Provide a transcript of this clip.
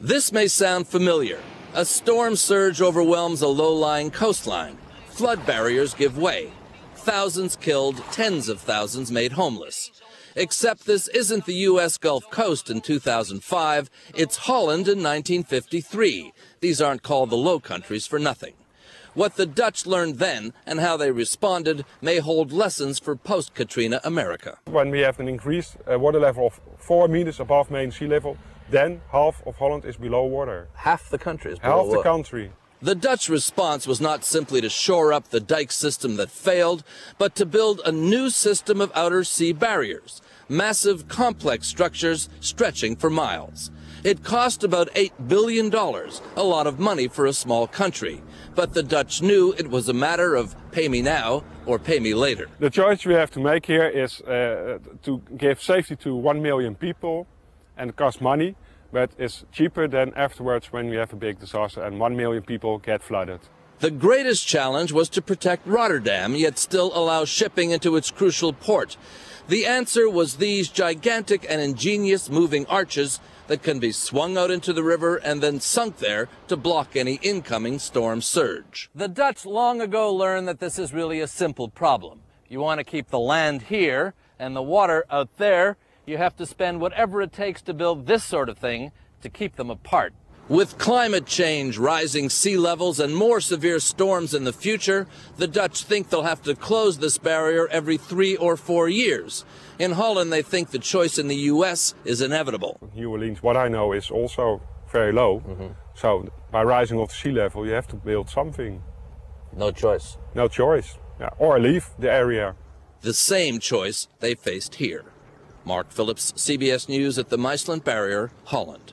This may sound familiar. A storm surge overwhelms a low-lying coastline. Flood barriers give way. Thousands killed, tens of thousands made homeless. Except this isn't the U.S. Gulf Coast in 2005, it's Holland in 1953. These aren't called the Low Countries for nothing. What the Dutch learned then and how they responded may hold lessons for post-Katrina America. When we have an increased water level of 4 meters above main sea level, then half of Holland is below water. Half the country is below water. Half the water. country. The Dutch response was not simply to shore up the dike system that failed, but to build a new system of outer sea barriers, massive complex structures stretching for miles. It cost about $8 billion, a lot of money for a small country. But the Dutch knew it was a matter of pay me now or pay me later. The choice we have to make here is to give safety to 1 million people, and it costs money, but it's cheaper than afterwards when we have a big disaster and 1 million people get flooded. The greatest challenge was to protect Rotterdam, yet still allow shipping into its crucial port. The answer was these gigantic and ingenious moving arches that can be swung out into the river and then sunk there to block any incoming storm surge. The Dutch long ago learned that this is really a simple problem. You want to keep the land here and the water out there. You have to spend whatever it takes to build this sort of thing to keep them apart. With climate change, rising sea levels, and more severe storms in the future, the Dutch think they'll have to close this barrier every 3 or 4 years. In Holland, they think the choice in the U.S. is inevitable. New Orleans, what I know, is also very low. So by rising of the sea level, you have to build something. No choice. No choice. Yeah. Or leave the area. The same choice they faced here. Mark Phillips, CBS News at the Maesland Barrier, Holland.